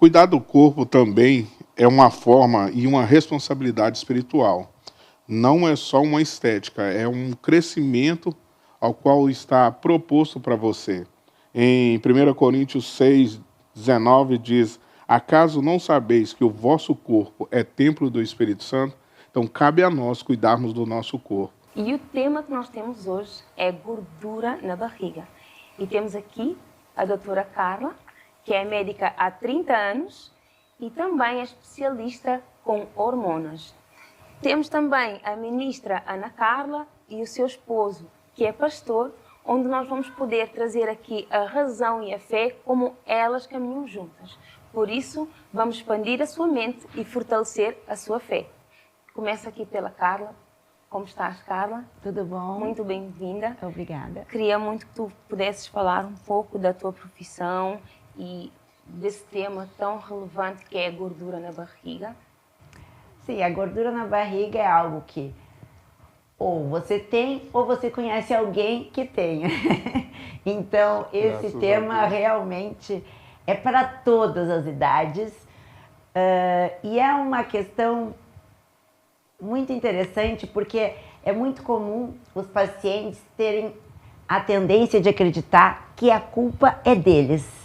cuidar do corpo também é uma forma e uma responsabilidade espiritual. Não é só uma estética, é um crescimento ao qual está proposto para você. Em 1 Coríntios 6, 19 diz: acaso não sabeis que o vosso corpo é templo do Espírito Santo? Então cabe a nós cuidarmos do nosso corpo. E o tema que nós temos hoje é gordura na barriga. E temos aqui a doutora Carla, que é médica há 30 anos e também é especialista com hormonas. Temos também a ministra Ana Carla e o seu esposo, que é pastor, onde nós vamos poder trazer aqui a razão e a fé como elas caminham juntas. Por isso, vamos expandir a sua mente e fortalecer a sua fé. Começa aqui pela Carla. Como estás, Carla? Tudo bom? Muito bem-vinda. Obrigada. Queria muito que tu pudesses falar um pouco da tua profissão e desse tema tão relevante que é a gordura na barriga. Sim, a gordura na barriga é algo que ou você tem ou você conhece alguém que tenha. Então, esse tema realmente é para todas as idades e é uma questão muito interessante porque é muito comum os pacientes terem a tendência de acreditar que a culpa é deles.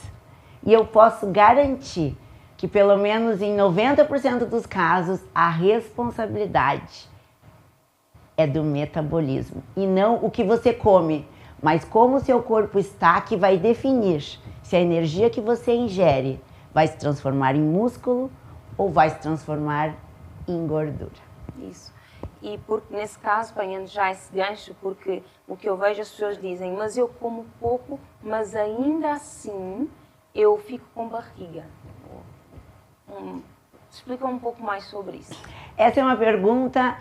E eu posso garantir que pelo menos em 90% dos casos a responsabilidade é do metabolismo e não o que você come, mas como o seu corpo está que vai definir se a energia que você ingere vai se transformar em músculo ou vai se transformar em gordura. Isso. E nesse caso, apanhando já esse gancho, porque o que eu vejo as pessoas dizem, mas eu como pouco, mas ainda assim eu fico com barriga. Explica um pouco mais sobre isso. Essa é uma pergunta,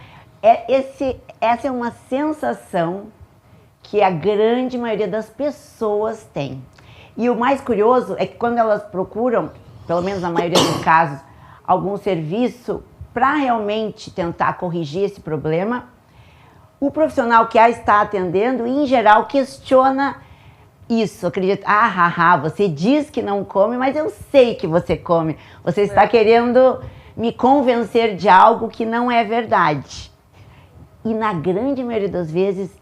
essa é uma sensação que a grande maioria das pessoas tem. E o mais curioso é que quando elas procuram, pelo menos na maioria dos casos, algum serviço para realmente tentar corrigir esse problema, o profissional que a está atendendo, em geral, questiona isso, acredita, você diz que não come, mas eu sei que você come. Você está querendo me convencer de algo que não é verdade. E na grande maioria das vezes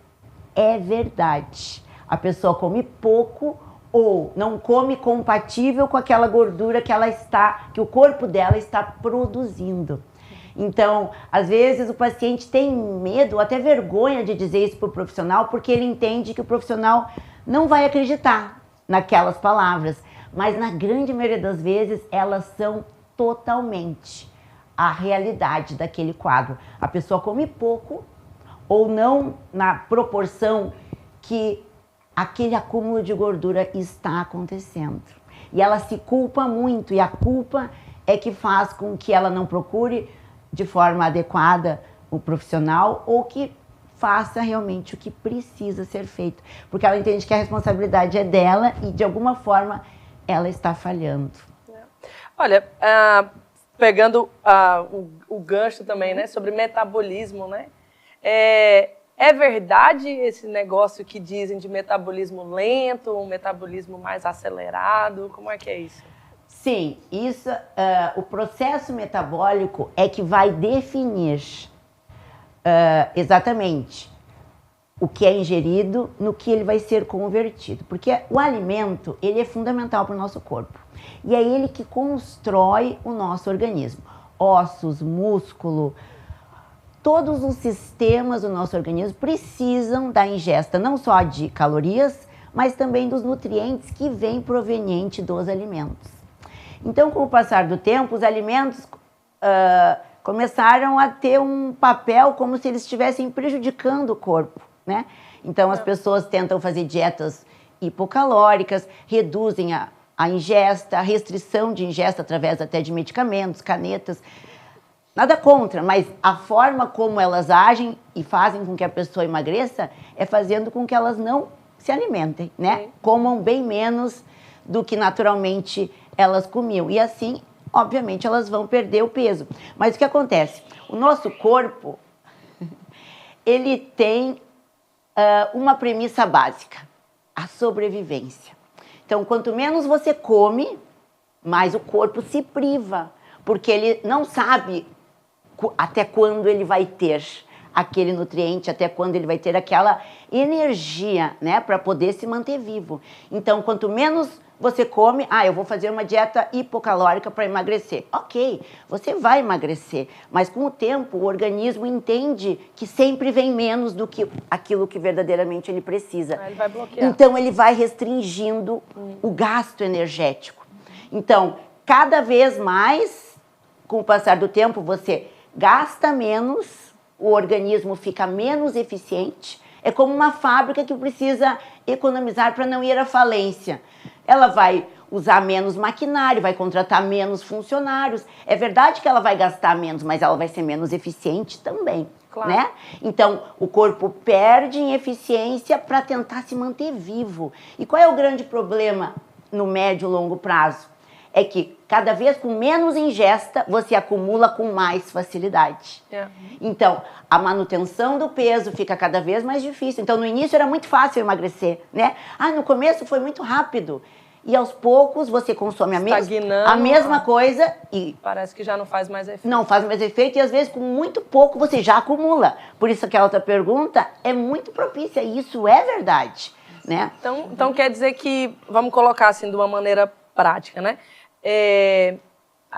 é verdade. A pessoa come pouco ou não come compatível com aquela gordura que o corpo dela está produzindo. Então, às vezes o paciente tem medo ou até vergonha de dizer isso para o profissional porque ele entende que o profissional não vai acreditar naquelas palavras. Mas na grande maioria das vezes elas são totalmente a realidade daquele quadro. A pessoa come pouco ou não na proporção que aquele acúmulo de gordura está acontecendo. E ela se culpa muito e a culpa é que faz com que ela não procure de forma adequada o profissional ou que faça realmente o que precisa ser feito. Porque ela entende que a responsabilidade é dela e de alguma forma ela está falhando. Olha, pegando o gancho também, né, sobre metabolismo, né? É verdade esse negócio que dizem de metabolismo lento, um metabolismo mais acelerado? Como é que é isso? Sim, isso, o processo metabólico é que vai definir exatamente o que é ingerido no que ele vai ser convertido. Porque o alimento, ele é fundamental para o nosso corpo. E é ele que constrói o nosso organismo. Ossos, músculo, todos os sistemas do nosso organismo precisam da ingesta não só de calorias, mas também dos nutrientes que vêm proveniente dos alimentos. Então, com o passar do tempo, os alimentos começaram a ter um papel como se eles estivessem prejudicando o corpo, né? Então, as pessoas tentam fazer dietas hipocalóricas, reduzem a ingesta, a restrição de ingesta através até de medicamentos, canetas. Nada contra, mas a forma como elas agem e fazem com que a pessoa emagreça é fazendo com que elas não se alimentem, né? Comam bem menos do que naturalmente elas comiam. E assim, obviamente, elas vão perder o peso. Mas o que acontece? O nosso corpo, ele tem uma premissa básica, a sobrevivência. Então, quanto menos você come, mas o corpo se priva, porque ele não sabe até quando ele vai ter aquele nutriente, até quando ele vai ter aquela energia, né, para poder se manter vivo. Então, quanto menos você come, eu vou fazer uma dieta hipocalórica para emagrecer. Ok, você vai emagrecer, mas com o tempo o organismo entende que sempre vem menos do que aquilo que verdadeiramente ele precisa. Ele vai bloquear. Então, ele vai restringindo o gasto energético. Então, cada vez mais, com o passar do tempo, você gasta menos, o organismo fica menos eficiente. É como uma fábrica que precisa economizar para não ir à falência. Ela vai usar menos maquinário, vai contratar menos funcionários. É verdade que ela vai gastar menos, mas ela vai ser menos eficiente também. Claro. Né? Então, o corpo perde em eficiência para tentar se manter vivo. E qual é o grande problema no médio e longo prazo? É que cada vez com menos ingesta, você acumula com mais facilidade. Então, a manutenção do peso fica cada vez mais difícil. Então, no início era muito fácil emagrecer, né? No começo foi muito rápido. E aos poucos você consome a mesma coisa e... Parece que já não faz mais efeito. Não faz mais efeito e às vezes com muito pouco você já acumula. Por isso aquela outra pergunta é muito propícia e isso é verdade, né? Então quer dizer que, vamos colocar assim de uma maneira prática, né?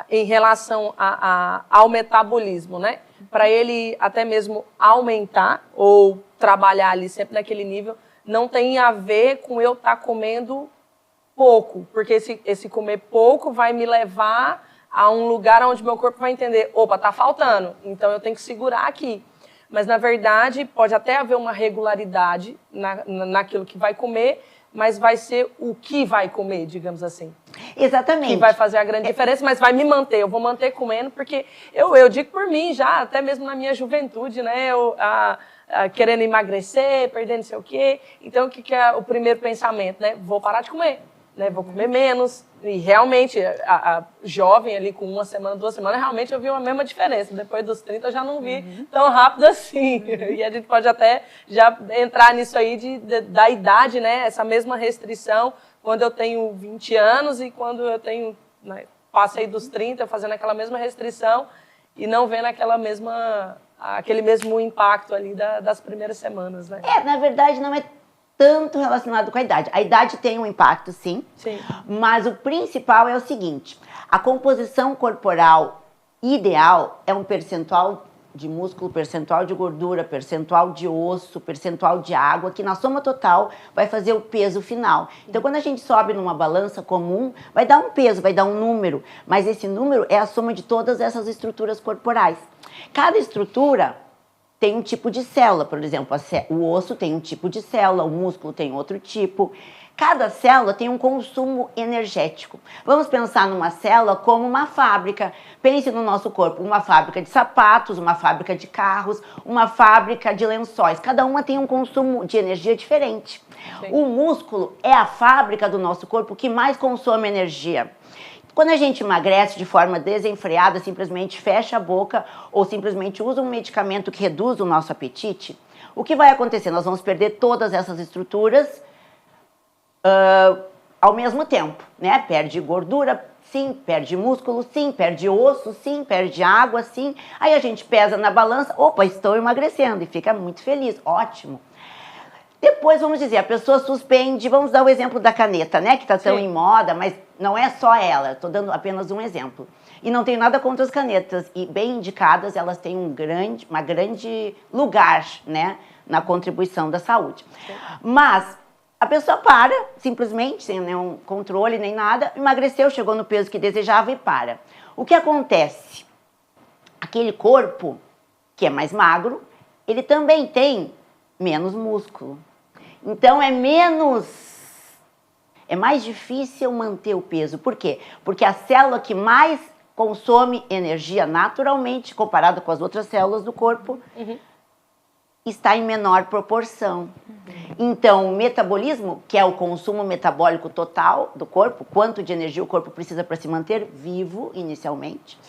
Em relação ao metabolismo, né? Para ele até mesmo aumentar ou trabalhar ali sempre naquele nível, não tem a ver com eu estar comendo pouco, porque esse comer pouco vai me levar a um lugar onde meu corpo vai entender, opa, tá faltando, então eu tenho que segurar aqui. Mas, na verdade, pode até haver uma regularidade naquilo que vai comer, mas vai ser o que vai comer, digamos assim. Exatamente. Que vai fazer a grande diferença, mas vai me manter. Eu vou manter comendo, porque eu digo por mim já, até mesmo na minha juventude, né? Querendo emagrecer, perdendo não sei o quê. Então, o que é o primeiro pensamento, né? Vou parar de comer, né? Vou comer menos. E realmente, a jovem ali com 1 semana, 2 semanas, realmente eu vi uma mesma diferença. Depois dos 30 eu já não vi tão rápido assim. E a gente pode até já entrar nisso aí da idade, né? Essa mesma restrição, quando eu tenho 20 anos e quando eu tenho, né, passei dos 30, fazendo aquela mesma restrição e não vendo aquele mesmo impacto ali das primeiras semanas, né? Na verdade não é tanto relacionado com a idade. A idade tem um impacto, sim. Mas o principal é o seguinte, a composição corporal ideal é um percentual de músculo, percentual de gordura, percentual de osso, percentual de água, que na soma total vai fazer o peso final. Então, quando a gente sobe numa balança comum, vai dar um peso, vai dar um número, mas esse número é a soma de todas essas estruturas corporais. Cada estrutura tem um tipo de célula, por exemplo, o osso tem um tipo de célula, o músculo tem outro tipo. Cada célula tem um consumo energético. Vamos pensar numa célula como uma fábrica. Pense no nosso corpo, uma fábrica de sapatos, uma fábrica de carros, uma fábrica de lençóis. Cada uma tem um consumo de energia diferente. Sim. O músculo é a fábrica do nosso corpo que mais consome energia. Quando a gente emagrece de forma desenfreada, simplesmente fecha a boca ou simplesmente usa um medicamento que reduz o nosso apetite, o que vai acontecer? Nós vamos perder todas essas estruturas ao mesmo tempo, né? Perde gordura, sim, perde músculo, sim, perde osso, sim, perde água, sim. Aí a gente pesa na balança, opa, estou emagrecendo e fica muito feliz, ótimo. Depois, vamos dizer, a pessoa suspende, vamos dar o exemplo da caneta, né? Que está tão em moda, mas não é só ela, estou dando apenas um exemplo. E não tenho nada contra as canetas, e bem indicadas, elas têm uma grande lugar, né? Na contribuição da saúde. Sim. Mas a pessoa para, simplesmente, sem nenhum controle nem nada, emagreceu, chegou no peso que desejava e para. O que acontece? Aquele corpo, que é mais magro, ele também tem menos músculo. Então, é mais difícil manter o peso. Por quê? Porque a célula que mais consome energia naturalmente, comparada com as outras células do corpo, está em menor proporção. Então, o metabolismo, que é o consumo metabólico total do corpo, quanto de energia o corpo precisa para se manter vivo inicialmente,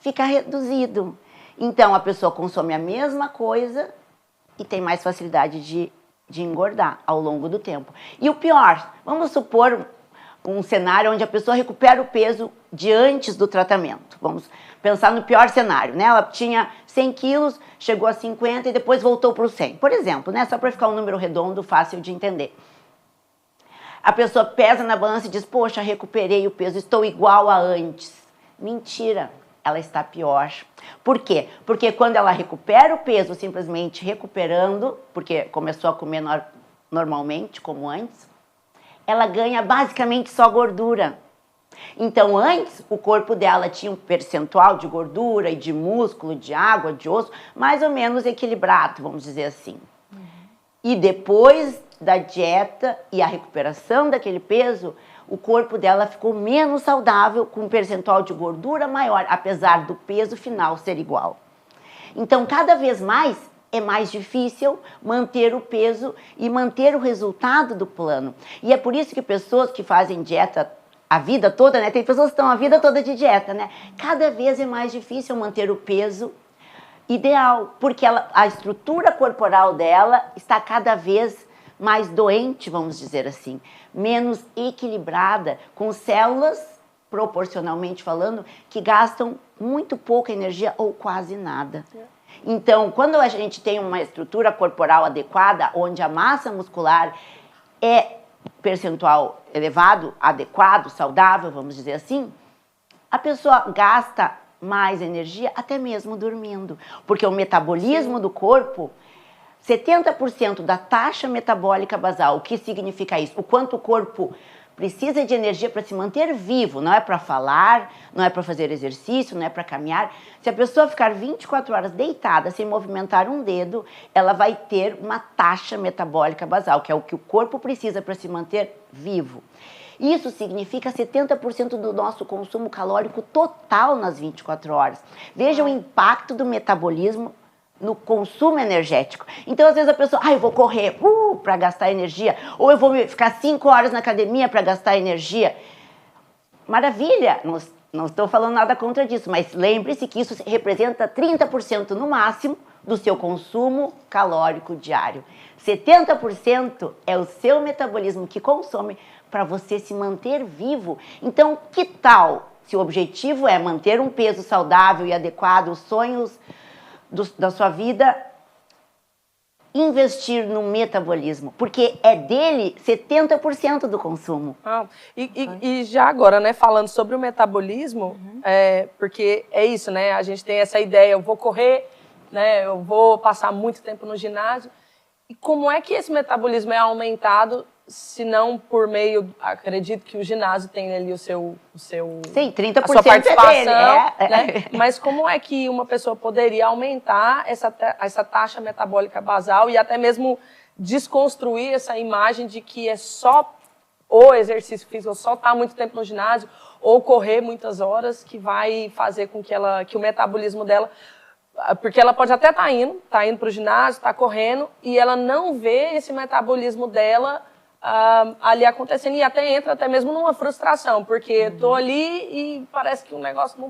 fica reduzido. Então, a pessoa consome a mesma coisa e tem mais facilidade de engordar ao longo do tempo. E o pior, vamos supor um cenário onde a pessoa recupera o peso de antes do tratamento. Vamos pensar no pior cenário, né? Ela tinha 100 quilos, chegou a 50 e depois voltou para o 100. Por exemplo, né? Só para ficar um número redondo, fácil de entender. A pessoa pesa na balança e diz, poxa, recuperei o peso, estou igual a antes. Mentira, ela está pior. Por quê? Porque quando ela recupera o peso, simplesmente recuperando, porque começou a comer normalmente, como antes, ela ganha basicamente só gordura. Então, antes, o corpo dela tinha um percentual de gordura e de músculo, de água, de osso, mais ou menos equilibrado, vamos dizer assim. E depois da dieta e a recuperação daquele peso, o corpo dela ficou menos saudável, com um percentual de gordura maior, apesar do peso final ser igual. Então, cada vez mais, é mais difícil manter o peso e manter o resultado do plano. E é por isso que pessoas que fazem dieta a vida toda, né? Tem pessoas que estão a vida toda de dieta, né? Cada vez é mais difícil manter o peso ideal, porque a estrutura corporal dela está cada vez mais doente, vamos dizer assim, menos equilibrada, com células, proporcionalmente falando, que gastam muito pouca energia ou quase nada. Então, quando a gente tem uma estrutura corporal adequada, onde a massa muscular é percentual elevado, adequado, saudável, vamos dizer assim, a pessoa gasta mais energia até mesmo dormindo, porque o metabolismo do corpo, 70% da taxa metabólica basal, o que significa isso? O quanto o corpo precisa de energia para se manter vivo, não é para falar, não é para fazer exercício, não é para caminhar. Se a pessoa ficar 24 horas deitada, sem movimentar um dedo, ela vai ter uma taxa metabólica basal, que é o que o corpo precisa para se manter vivo. Isso significa 70% do nosso consumo calórico total nas 24 horas. Veja o impacto do metabolismo no consumo energético. Então, às vezes a pessoa, eu vou correr para gastar energia, ou eu vou ficar 5 horas na academia para gastar energia. Maravilha, não estou falando nada contra disso, mas lembre-se que isso representa 30% no máximo do seu consumo calórico diário. 70% é o seu metabolismo que consome para você se manter vivo. Então, que tal, se o objetivo é manter um peso saudável e adequado, os sonhos da sua vida, investir no metabolismo, porque é dele 70% do consumo. E já agora, né, falando sobre o metabolismo, porque é isso, né, a gente tem essa ideia, eu vou correr, né, eu vou passar muito tempo no ginásio, e como é que esse metabolismo é aumentado, se não por meio, acredito que o ginásio tem ali sim, 30% a sua participação, é dele, né? Mas como é que uma pessoa poderia aumentar essa taxa metabólica basal e até mesmo desconstruir essa imagem de que é só o exercício físico, ou só estar muito tempo no ginásio, ou correr muitas horas, que vai fazer com que o metabolismo dela... Porque ela pode até estar indo para o ginásio, está correndo, e ela não vê esse metabolismo dela ali acontecendo, e até entra até mesmo numa frustração, porque estou ali e parece que o negócio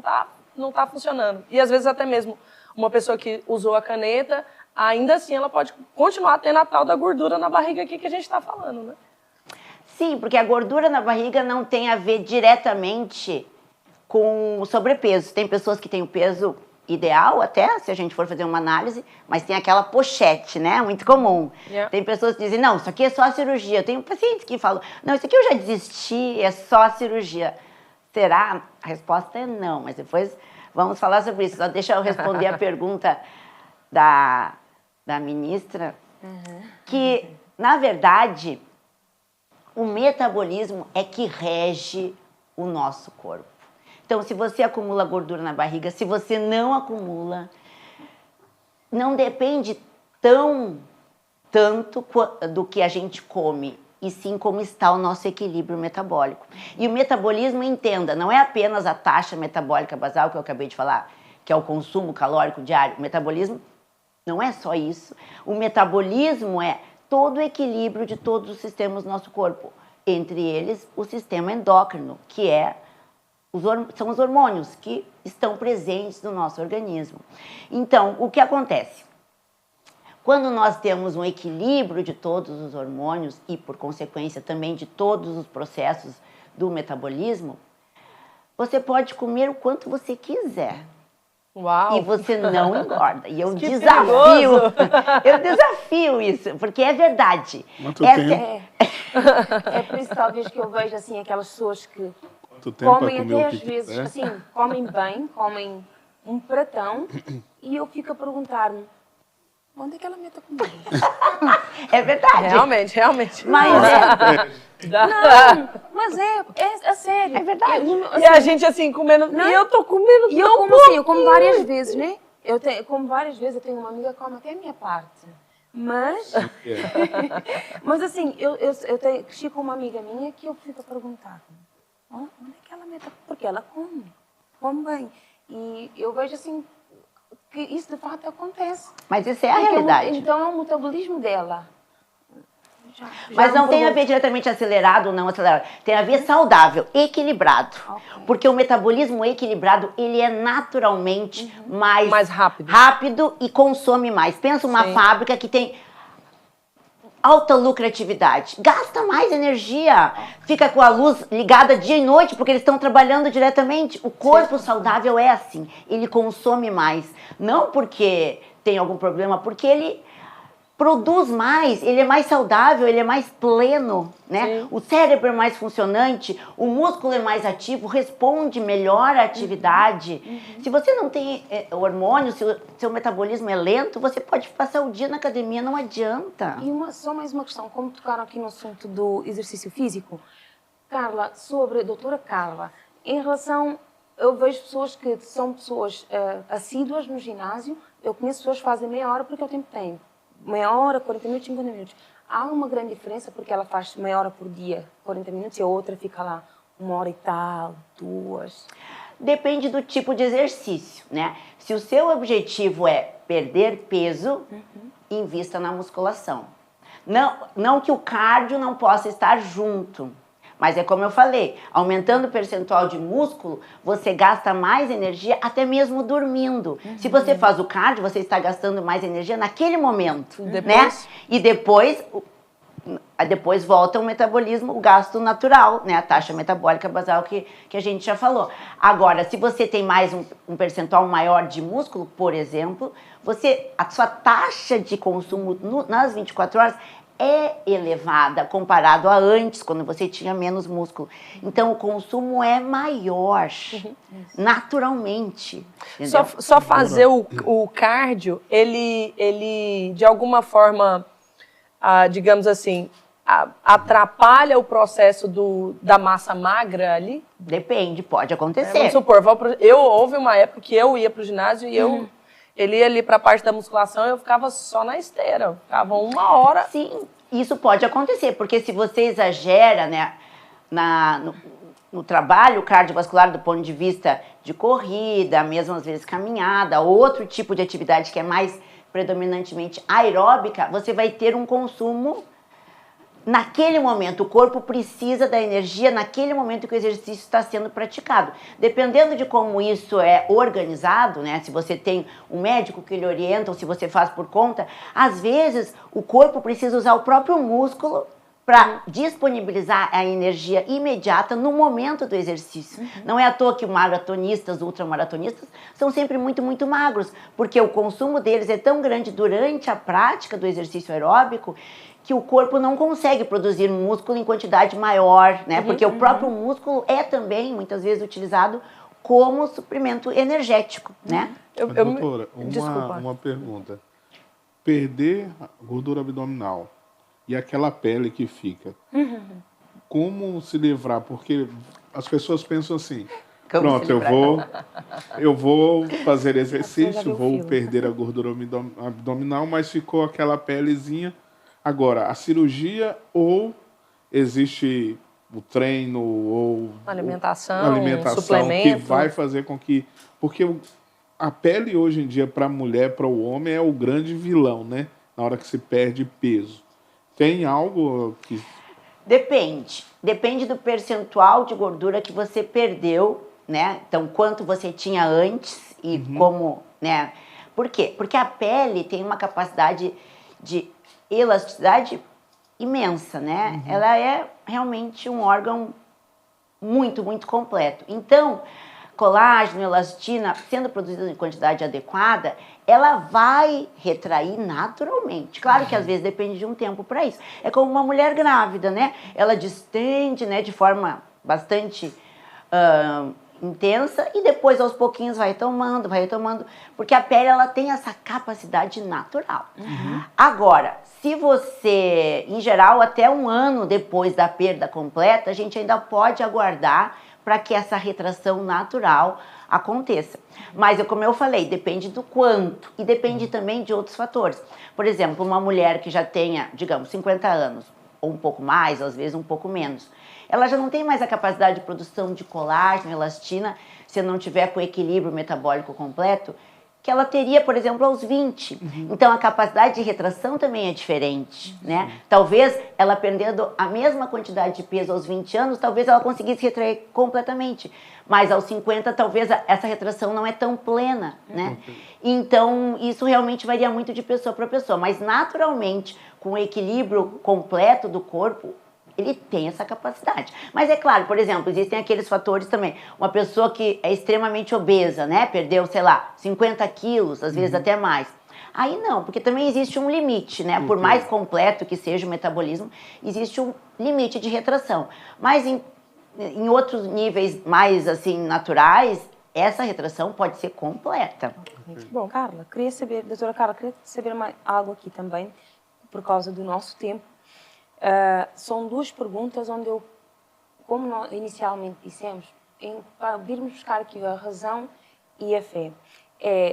não tá funcionando. E às vezes até mesmo uma pessoa que usou a caneta, ainda assim ela pode continuar tendo a tal da gordura na barriga aqui que a gente está falando, né? Sim, porque a gordura na barriga não tem a ver diretamente com o sobrepeso. Tem pessoas que têm o peso ideal até, se a gente for fazer uma análise, mas tem aquela pochete, né? Muito comum. Yeah. Tem pessoas que dizem, não, isso aqui é só a cirurgia. Eu tenho pacientes que falam, não, isso aqui eu já desisti, é só a cirurgia. Será? A resposta é não, mas depois vamos falar sobre isso. Só deixa eu responder a pergunta da ministra, que, na verdade, o metabolismo é que rege o nosso corpo. Então, se você acumula gordura na barriga, se você não acumula, não depende tanto do que a gente come, e sim como está o nosso equilíbrio metabólico. E o metabolismo, entenda, não é apenas a taxa metabólica basal, que eu acabei de falar, que é o consumo calórico diário. O metabolismo não é só isso. O metabolismo é todo o equilíbrio de todos os sistemas do nosso corpo, entre eles o sistema endócrino, que são os hormônios que estão presentes no nosso organismo. Então, o que acontece? Quando nós temos um equilíbrio de todos os hormônios e, por consequência, também de todos os processos do metabolismo, você pode comer o quanto você quiser. Uau! E você não engorda. E eu Que desafio, perigoso. eu desafio isso, porque é verdade. Quanto Essa tempo? É por isso talvez que eu vejo assim aquelas pessoas que Quanto tempo para comem comer até o que às vezes, quiser? assim, comem bem, comem um pratão e eu fico a perguntar-me onde é que ela mete a comida? É verdade. Realmente. Mas Não, mas é sério. É verdade. E a gente assim, comendo. Não. E eu tô comendo E eu tão como assim, eu como pouquinho. várias vezes, né? Como várias vezes, eu tenho uma amiga que come até a minha parte. Mas, mas assim, cresci com uma amiga minha que eu fico a perguntar, onde é que ela mete? Porque ela come bem. E eu vejo assim, que isso de fato acontece. Mas isso é a Porque realidade. então é o metabolismo dela. Já Mas me não tem a pergunto. ver diretamente acelerado ou não acelerado. Tem a ver saudável, equilibrado. Ok. Porque o metabolismo equilibrado, ele é naturalmente mais rápido. rápido e consome mais. Pensa uma Sim. fábrica que tem alta lucratividade, gasta mais energia, fica com a luz ligada dia e noite porque eles estão trabalhando diretamente. O corpo saudável é assim, ele consome mais, não porque tem algum problema, porque ele produz mais, ele é mais saudável, ele é mais pleno, né? Sim. O cérebro é mais funcionante, o músculo é mais ativo, responde melhor à atividade. Se você não tem hormônio, se o seu metabolismo é lento, você pode passar o dia na academia, não adianta. E só mais uma questão, como tocaram aqui no assunto do exercício físico, Carla, sobre a doutora Carla, em relação, eu vejo pessoas que são pessoas assíduas no ginásio, eu conheço pessoas que fazem meia hora porque eu tempo tenho, meia hora, 40 minutos, 50 minutos. Há uma grande diferença porque ela faz meia hora por dia, 40 minutos, e a outra fica lá 1 hora e tal, 2. Depende do tipo de exercício, né? Se o seu objetivo é perder peso, invista na musculação. Não que o cardio não possa estar junto, mas é como eu falei, aumentando o percentual de músculo, você gasta mais energia até mesmo dormindo. Se você faz o cardio, você está gastando mais energia naquele momento, né? E depois volta o metabolismo, o gasto natural, né? A taxa metabólica basal que a gente já falou. Agora, se você tem mais um percentual maior de músculo, por exemplo, a sua taxa de consumo nas 24 horas é elevada comparado a antes, quando você tinha menos músculo. Então, o consumo é maior, naturalmente. Só fazer o cardio, ele de alguma forma, digamos assim, atrapalha o processo da massa magra ali? Depende, pode acontecer. Vamos supor, houve uma época que eu ia para o ginásio e ele ia ali para a parte da musculação e eu ficava só na esteira. Eu ficava 1 hora. Sim, isso pode acontecer, porque se você exagera, né, no trabalho cardiovascular do ponto de vista de corrida, mesmo às vezes caminhada, outro tipo de atividade que é mais predominantemente aeróbica, você vai ter um consumo naquele momento. O corpo precisa da energia naquele momento que o exercício está sendo praticado. Dependendo de como isso é organizado, né? Se você tem um médico que lhe orienta ou se você faz por conta, às vezes o corpo precisa usar o próprio músculo para disponibilizar a energia imediata no momento do exercício. Não é à toa que maratonistas, ultramaratonistas, são sempre muito, muito magros, porque o consumo deles é tão grande durante a prática do exercício aeróbico que o corpo não consegue produzir músculo em quantidade maior, né? Porque o próprio músculo é também, muitas vezes, utilizado como suprimento energético, né? Doutora, Desculpa. uma pergunta. Perder a gordura abdominal e aquela pele que fica, como se livrar? Porque as pessoas pensam assim, Como pronto, se livrar, eu vou fazer já exercício, viu o vou filme. perder a gordura abdominal, mas ficou aquela pelezinha. Agora, a cirurgia ou existe o treino ou Alimentação, que suplemento. vai fazer com que... Porque a pele hoje em dia para a mulher, para o homem, é o grande vilão, né? Na hora que se perde peso. Tem algo que... Depende do percentual de gordura que você perdeu, né? Então, quanto você tinha antes e como, né? Por quê? Porque a pele tem uma capacidade de elasticidade imensa, né? Ela é realmente um órgão muito, muito completo. Então, colágeno, elastina, sendo produzida em quantidade adequada, ela vai retrair naturalmente. Claro que às vezes depende de um tempo para isso. É como uma mulher grávida, né? Ela distende, né, de forma bastante intensa e depois aos pouquinhos vai retomando, porque a pele ela tem essa capacidade natural. Agora, se você, em geral, até um ano depois da perda completa, a gente ainda pode aguardar para que essa retração natural aconteça. Mas, como eu falei, depende do quanto e depende também de outros fatores. Por exemplo, uma mulher que já tenha, digamos, 50 anos, ou um pouco mais, às vezes um pouco menos, ela já não tem mais a capacidade de produção de colágeno, elastina, se não tiver com o equilíbrio metabólico completo, que ela teria, por exemplo, aos 20. Então, a capacidade de retração também é diferente, né? Talvez ela perdendo a mesma quantidade de peso aos 20 anos, talvez ela conseguisse retrair completamente. Mas aos 50, talvez essa retração não é tão plena, né? Então, isso realmente varia muito de pessoa para pessoa. Mas, naturalmente, com o equilíbrio completo do corpo, ele tem essa capacidade. Mas é claro, por exemplo, existem aqueles fatores também. Uma pessoa que é extremamente obesa, né? Perdeu, sei lá, 50 quilos, às vezes até mais. Aí não, porque também existe um limite, né? Por mais completo que seja o metabolismo, existe um limite de retração. Mas em outros níveis mais, assim, naturais, essa retração pode ser completa. Bom, Carla, queria saber, doutora Carla, queria saber algo aqui também, por causa do nosso tempo. São duas perguntas onde eu, como nós inicialmente dissemos, para virmos buscar aqui a razão e a fé.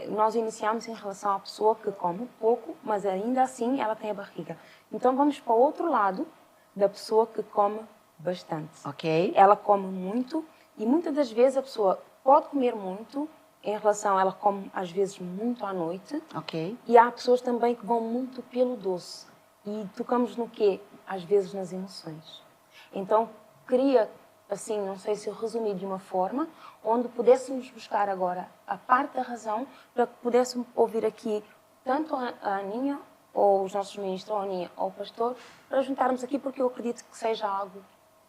Nós iniciamos em relação à pessoa que come pouco, mas ainda assim ela tem a barriga. Então vamos para o outro lado da pessoa que come bastante. Ok. Ela come muito e muitas das vezes a pessoa pode comer muito em relação, ela come às vezes muito à noite. Ok. E há pessoas também que vão muito pelo doce. E tocamos no quê? Às vezes nas emoções. Então, queria, assim, não sei se eu resumi de uma forma, onde pudéssemos buscar agora a parte da razão, para que pudéssemos ouvir aqui tanto a Aninha, ou os nossos ministros, ou a Aninha, ou o pastor, para juntarmos aqui, porque eu acredito que seja algo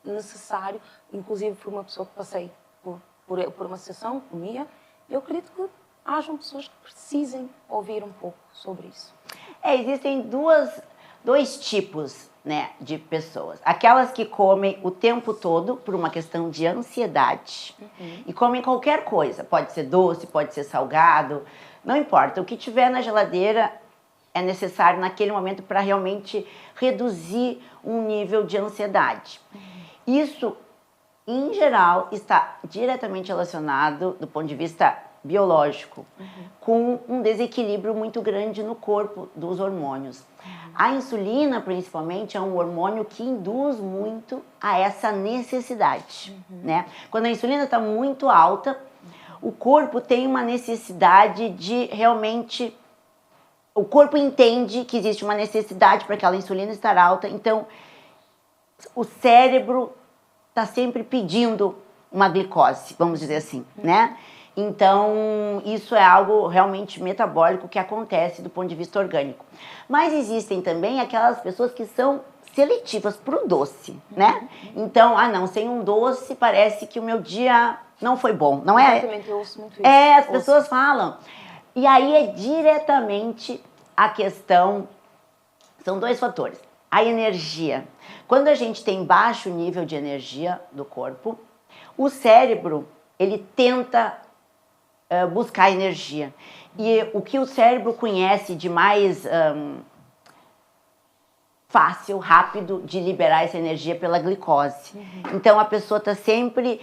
necessário, inclusive por uma pessoa que passei por uma sessão, comia, eu acredito que hajam pessoas que precisem ouvir um pouco sobre isso. Existem dois tipos, né, de pessoas. Aquelas que comem o tempo todo por uma questão de ansiedade e comem qualquer coisa. Pode ser doce, pode ser salgado, não importa. O que tiver na geladeira é necessário naquele momento para realmente reduzir um nível de ansiedade. Isso, em geral, está diretamente relacionado, do ponto de vista biológico, com um desequilíbrio muito grande no corpo dos hormônios. A insulina, principalmente, é um hormônio que induz muito a essa necessidade, né? Quando a insulina está muito alta, o corpo tem uma necessidade de realmente... O corpo entende que existe uma necessidade para aquela insulina estar alta, então o cérebro está sempre pedindo uma glicose, vamos dizer assim, né? Então, isso é algo realmente metabólico que acontece do ponto de vista orgânico. Mas existem também aquelas pessoas que são seletivas para o doce, né? Então, não, sem um doce parece que o meu dia não foi bom, não é? Exatamente, eu ouço muito isso. As pessoas falam. E aí é diretamente a questão, são dois fatores. A energia. Quando a gente tem baixo nível de energia do corpo, o cérebro, ele tenta buscar energia. E o que o cérebro conhece de mais fácil, rápido de liberar essa energia pela glicose. Então a pessoa está sempre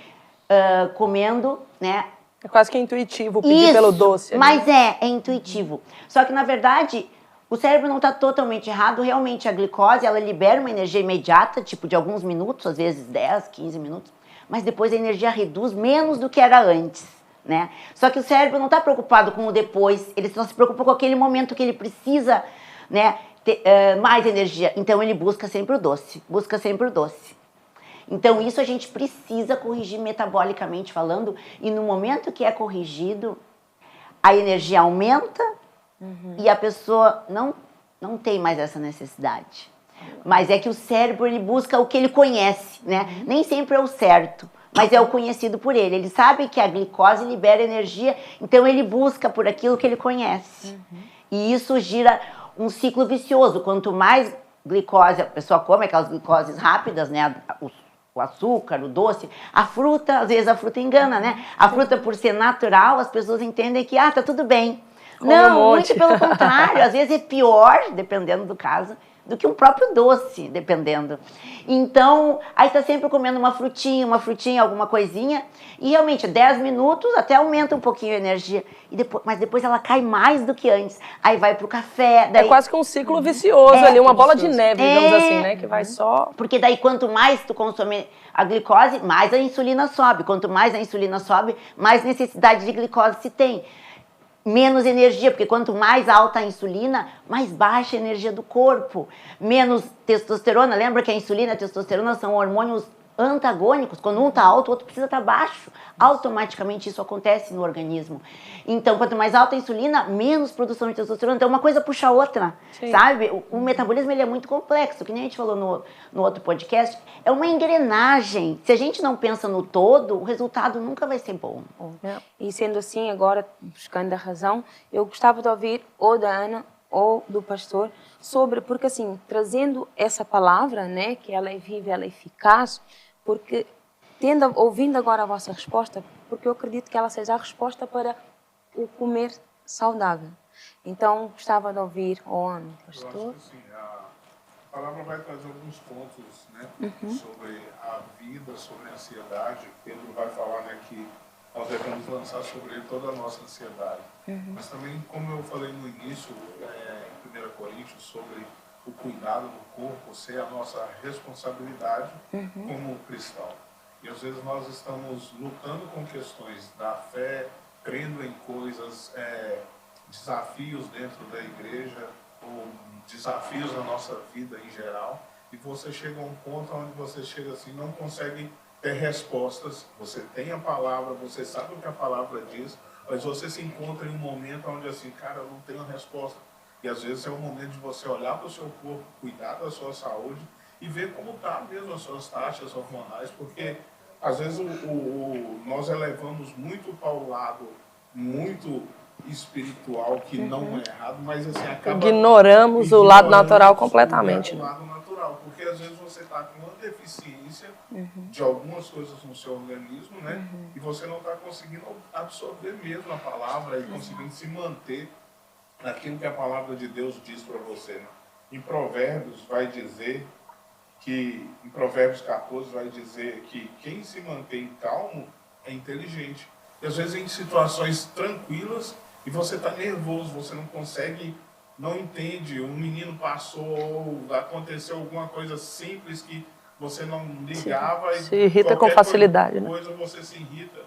comendo, né? É quase que intuitivo pedir pelo doce. Mas é intuitivo. Só que na verdade o cérebro não está totalmente errado. Realmente a glicose, ela libera uma energia imediata, tipo de alguns minutos, às vezes 10, 15 minutos. Mas depois a energia reduz menos do que era antes. Né? Só que o cérebro não está preocupado com o depois, ele só se preocupa com aquele momento que ele precisa, né, ter mais energia. Então ele busca sempre o doce, Então isso a gente precisa corrigir metabolicamente falando, e no momento que é corrigido, a energia aumenta e a pessoa não tem mais essa necessidade. Mas é que o cérebro, ele busca o que ele conhece, né? Nem sempre é o certo, mas é o conhecido por ele. Ele sabe que a glicose libera energia, então ele busca por aquilo que ele conhece. E isso gira um ciclo vicioso. Quanto mais glicose a pessoa come, aquelas glicoses rápidas, né? O açúcar, o doce, a fruta, às vezes a fruta engana, né? A fruta, por ser natural, as pessoas entendem que, tá tudo bem. Não, muito pelo contrário, às vezes é pior, dependendo do caso, do que um próprio doce, dependendo. Então, aí tá sempre comendo uma frutinha, alguma coisinha, e realmente 10 minutos até aumenta um pouquinho a energia, mas depois ela cai mais do que antes. Aí vai pro café. Daí... É quase que um ciclo vicioso ali, uma bola de neve, digamos assim, né? Que vai só... Porque daí quanto mais tu consome a glicose, mais a insulina sobe. Quanto mais a insulina sobe, mais necessidade de glicose se tem. Menos energia, porque quanto mais alta a insulina, mais baixa a energia do corpo. Menos testosterona. Lembra que a insulina e a testosterona são hormônios antagônicos. Quando um está alto, o outro precisa estar baixo. Automaticamente isso acontece no organismo. Então, quanto mais alta a insulina, menos produção de testosterona. Então, uma coisa puxa a outra, sabe? O metabolismo ele é muito complexo, que nem a gente falou no outro podcast. É uma engrenagem. Se a gente não pensa no todo, o resultado nunca vai ser bom. E sendo assim, agora, buscando a razão, eu gostava de ouvir ou da Ana ou do pastor sobre, porque assim, trazendo essa palavra, né, que ela é viva, ela é eficaz, porque ouvindo agora a vossa resposta, porque eu acredito que ela seja a resposta para o comer saudável. Então, gostava de ouvir o Ana, pastor. Eu acho que assim, a palavra vai trazer alguns pontos, né, sobre a vida, sobre a ansiedade. Pedro vai falar, né, que nós devemos lançar sobre ele toda a nossa ansiedade. Mas também, como eu falei no início, em 1 Coríntios, sobre o cuidado do corpo ser a nossa responsabilidade como cristão. E às vezes nós estamos lutando com questões da fé, crendo em coisas, desafios dentro da igreja, ou desafios na nossa vida em geral, e você chega a um ponto onde você chega assim, não consegue ter respostas. Você tem a palavra, você sabe o que a palavra diz, mas você se encontra em um momento onde assim, cara, eu não tenho resposta. E às vezes é o momento de você olhar para o seu corpo, cuidar da sua saúde e ver como está mesmo as suas taxas hormonais, porque às vezes nós elevamos muito para o lado muito espiritual, que não é errado, mas assim, acaba... Ignoramos o lado natural completamente. O lado natural, porque às vezes você está com uma deficiência de algumas coisas no seu organismo, né? E você não está conseguindo absorver mesmo a palavra e conseguindo se manter naquilo que a palavra de Deus diz para você, né? Em Provérbios vai dizer que, em Provérbios 14 vai dizer que quem se mantém calmo é inteligente. E às vezes em situações tranquilas e você está nervoso, você não consegue, não entende, um menino passou, aconteceu alguma coisa simples que você não ligava e se irrita com facilidade, coisa você se irrita,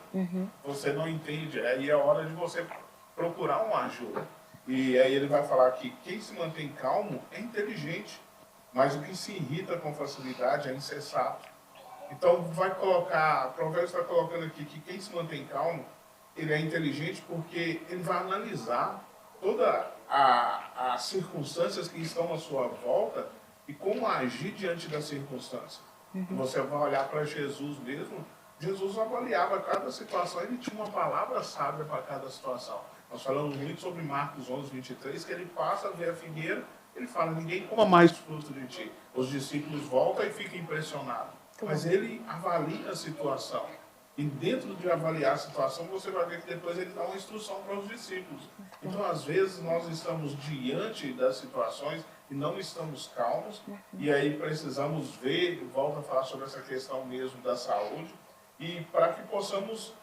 você não entende, aí é hora de você procurar uma ajuda. E aí ele vai falar que quem se mantém calmo é inteligente, mas o que se irrita com facilidade é insensato. Então vai colocar, Provérbios está colocando aqui que quem se mantém calmo, ele é inteligente porque ele vai analisar todas as circunstâncias que estão à sua volta e como agir diante das circunstâncias. Você vai olhar para Jesus mesmo, Jesus avaliava cada situação, ele tinha uma palavra sábia para cada situação. Nós falamos muito sobre Marcos 11, 23, que ele passa a ver a figueira, ele fala, ninguém coma mais fruto de ti. Os discípulos voltam e ficam impressionados. Mas ele avalia a situação. E dentro de avaliar a situação, você vai ver que depois ele dá uma instrução para os discípulos. Então, às vezes, nós estamos diante das situações e não estamos calmos. E aí precisamos ver, volta a falar sobre essa questão mesmo da saúde. E para que possamos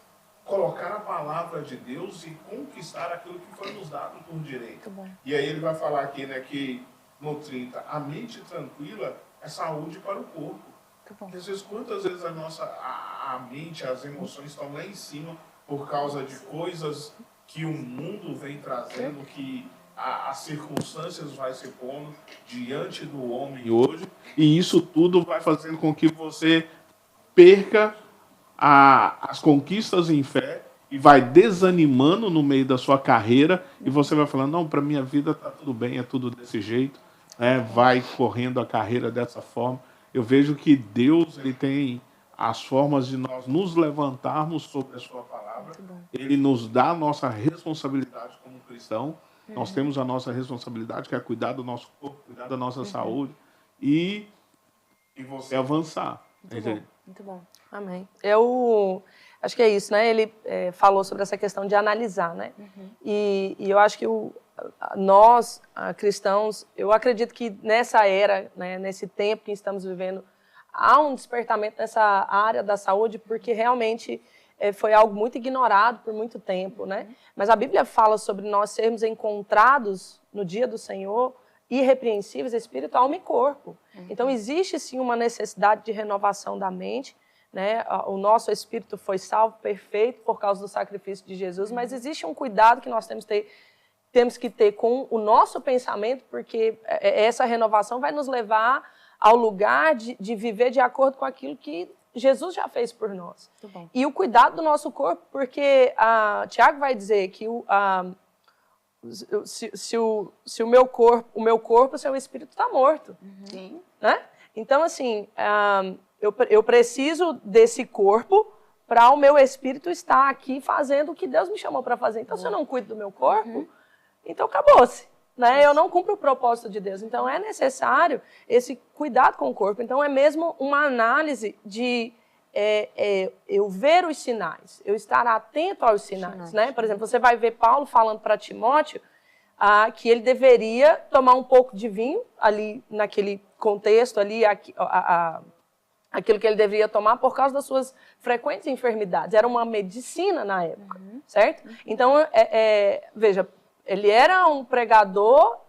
colocar a palavra de Deus e conquistar aquilo que foi nos dado por direito. E aí ele vai falar aqui, né, que no 30, a mente tranquila é saúde para o corpo. Às vezes, quantas vezes a mente, as emoções estão lá em cima por causa de coisas que o mundo vem trazendo, que as circunstâncias vai se pondo diante do homem hoje, e isso tudo vai fazendo com que você perca as conquistas em fé e vai desanimando no meio da sua carreira e você vai falando, não, para minha vida está tudo bem, é tudo desse jeito, né? Vai correndo a carreira dessa forma. Eu vejo que Deus ele tem as formas de nós nos levantarmos sobre a sua palavra. Ele nos dá a nossa responsabilidade como cristão. Nós temos a nossa responsabilidade, que é cuidar do nosso corpo, cuidar da nossa saúde e você avançar. Muito bom. Amém. Eu acho que é isso, né? Ele falou sobre essa questão de analisar, né? E eu acho que nós, cristãos, eu acredito que nessa era, né, nesse tempo que estamos vivendo, há um despertamento nessa área da saúde, porque realmente foi algo muito ignorado por muito tempo, né? Mas a Bíblia fala sobre nós sermos encontrados no dia do Senhor irrepreensíveis, espírito, alma e corpo. Então existe sim uma necessidade de renovação da mente, né? O nosso espírito foi salvo, perfeito, por causa do sacrifício de Jesus, mas existe um cuidado que nós temos que ter com o nosso pensamento, porque essa renovação vai nos levar ao lugar de viver de acordo com aquilo que Jesus já fez por nós. E o cuidado do nosso corpo, porque Tiago vai dizer que se o meu corpo, o seu espírito está morto. Sim. Né? Então, assim, eu preciso desse corpo para o meu espírito estar aqui fazendo o que Deus me chamou para fazer. Então, se eu não cuido do meu corpo, então acabou-se. Né? Eu não cumpro o propósito de Deus. Então, é necessário esse cuidado com o corpo. Então, é mesmo uma análise de eu ver os sinais, eu estar atento aos sinais. Né? Por exemplo, você vai ver Paulo falando para Timóteo que ele deveria tomar um pouco de vinho, ali naquele contexto, ali, aquilo que ele deveria tomar por causa das suas frequentes enfermidades. Era uma medicina na época, certo? Então, veja, ele era um pregador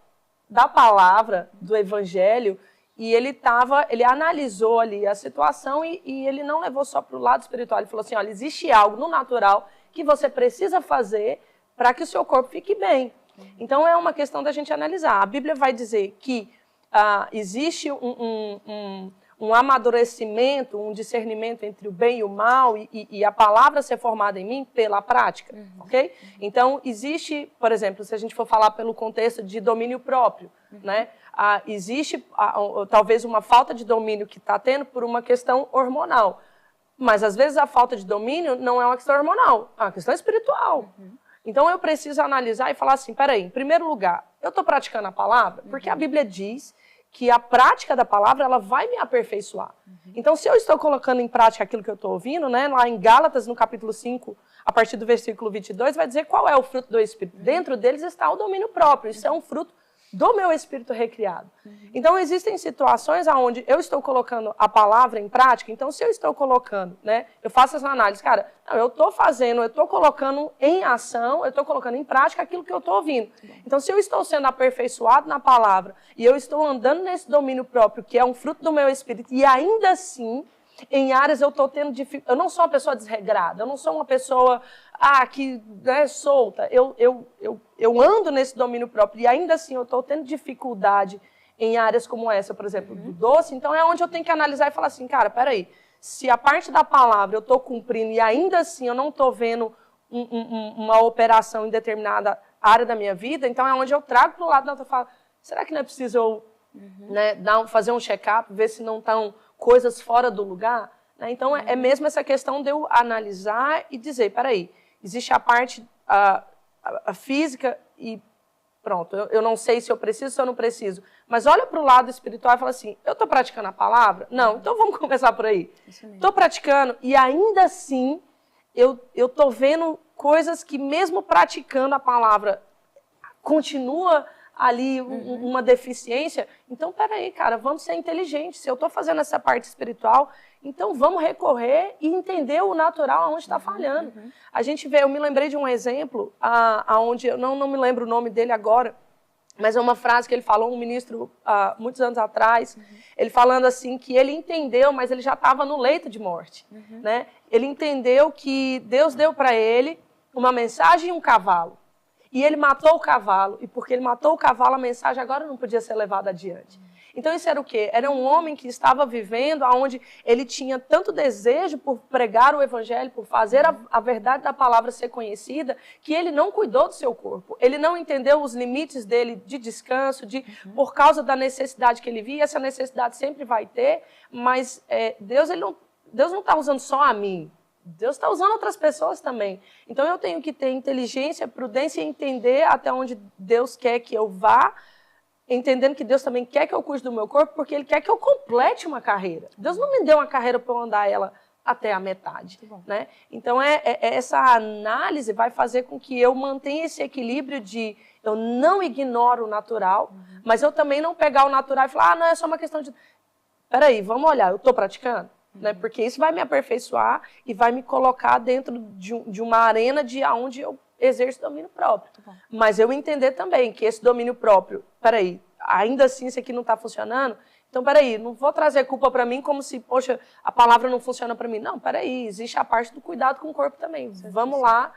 da palavra, do evangelho, e ele analisou ali a situação e ele não levou só para o lado espiritual. Ele falou assim, olha, existe algo no natural que você precisa fazer para que o seu corpo fique bem. Então, é uma questão da gente analisar. A Bíblia vai dizer que existe um amadurecimento, um discernimento entre o bem e o mal e a palavra ser formada em mim pela prática, ok? Então, existe, por exemplo, se a gente for falar pelo contexto de domínio próprio, né? Existe talvez uma falta de domínio que está tendo por uma questão hormonal, mas às vezes a falta de domínio não é uma questão hormonal, é uma questão espiritual. Então, eu preciso analisar e falar assim, peraí, em primeiro lugar, eu estou praticando a palavra? Porque a Bíblia diz que a prática da palavra ela vai me aperfeiçoar. Então, se eu estou colocando em prática aquilo que eu estou ouvindo, né, lá em Gálatas, no capítulo 5, a partir do versículo 22, vai dizer qual é o fruto do Espírito. Dentro deles está o domínio próprio. Isso é um fruto do meu espírito recriado. Então, existem situações onde eu estou colocando a palavra em prática. Então, se eu estou colocando, né, eu faço essa análise, cara, não, eu estou colocando em ação, eu estou colocando em prática aquilo que eu estou ouvindo. Então, se eu estou sendo aperfeiçoado na palavra e eu estou andando nesse domínio próprio, que é um fruto do meu espírito, e ainda assim, em áreas eu estou tendo dificuldade. Eu não sou uma pessoa desregrada, eu não sou uma pessoa que é solta. Eu ando nesse domínio próprio e ainda assim eu estou tendo dificuldade em áreas como essa, por exemplo, do doce. Então é onde eu tenho que analisar e falar assim, cara, peraí, se a parte da palavra eu estou cumprindo e ainda assim eu não estou vendo uma operação em determinada área da minha vida, então é onde eu trago para o lado da outra e falo, será que não é preciso eu fazer um check-up, ver se não estão coisas fora do lugar? Então, é mesmo essa questão de eu analisar e dizer, peraí, existe a parte a física e pronto, eu não sei se eu preciso, se eu não preciso, mas olha para o lado espiritual e fala assim, eu estou praticando a palavra? Não, então vamos começar por aí. Estou praticando e ainda assim eu estou vendo coisas que mesmo praticando a palavra continua ali uma deficiência. Então, peraí, cara, vamos ser inteligentes. Se eu estou fazendo essa parte espiritual, então vamos recorrer e entender o natural onde está falhando. A gente vê, eu me lembrei de um exemplo, onde eu não me lembro o nome dele agora, mas é uma frase que ele falou, um ministro, muitos anos atrás, ele falando assim, que ele entendeu, mas ele já estava no leito de morte. Né? Ele entendeu que Deus deu para ele uma mensagem e um cavalo. E ele matou o cavalo, e porque ele matou o cavalo, a mensagem agora não podia ser levada adiante. Então isso era o quê? Era um homem que estava vivendo onde ele tinha tanto desejo por pregar o evangelho, por fazer a verdade da palavra ser conhecida, que ele não cuidou do seu corpo. Ele não entendeu os limites dele de descanso, por causa da necessidade que ele via. Essa necessidade sempre vai ter, mas Deus ele Deus não está usando só a mim. Deus está usando outras pessoas também. Então, eu tenho que ter inteligência, prudência e entender até onde Deus quer que eu vá, entendendo que Deus também quer que eu cuide do meu corpo, porque Ele quer que eu complete uma carreira. Deus não me deu uma carreira para eu andar ela até a metade. Né? Então, essa análise vai fazer com que eu mantenha esse equilíbrio de eu não ignoro o natural, mas eu também não pegar o natural e falar, não, é só uma questão de... Peraí, vamos olhar, eu estou praticando? Né? Porque isso vai me aperfeiçoar e vai me colocar dentro de uma arena de onde eu exerço domínio próprio. Mas eu entender também que esse domínio próprio, peraí, ainda assim isso aqui não está funcionando, então peraí, não vou trazer culpa para mim como se, poxa, a palavra não funciona para mim. Não, peraí, existe a parte do cuidado com o corpo também. Certíssimo. Vamos lá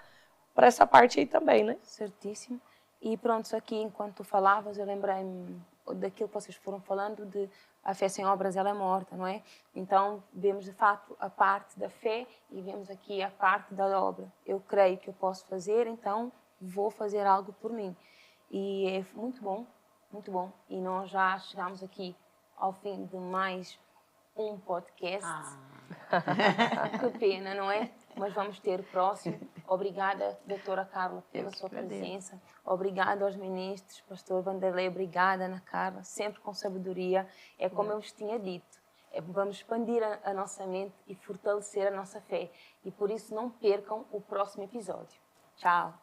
para essa parte aí também, né? Certíssimo. E pronto, isso aqui, enquanto tu falavas, eu lembrei-me daquilo que vocês foram falando de a fé sem obras, ela é morta, não é? Então, vemos de facto a parte da fé e vemos aqui a parte da obra. Eu creio que eu posso fazer, então vou fazer algo por mim. E é muito bom, muito bom. E nós já chegamos aqui ao fim de mais um podcast. Que pena, não é? Mas vamos ter o próximo. Obrigada, doutora Carla, pela sua presença. Obrigada aos ministros, pastor Vanderlei, obrigada, Ana Carla, sempre com sabedoria. É como eu vos tinha dito, vamos expandir a nossa mente e fortalecer a nossa fé. E por isso não percam o próximo episódio. Tchau!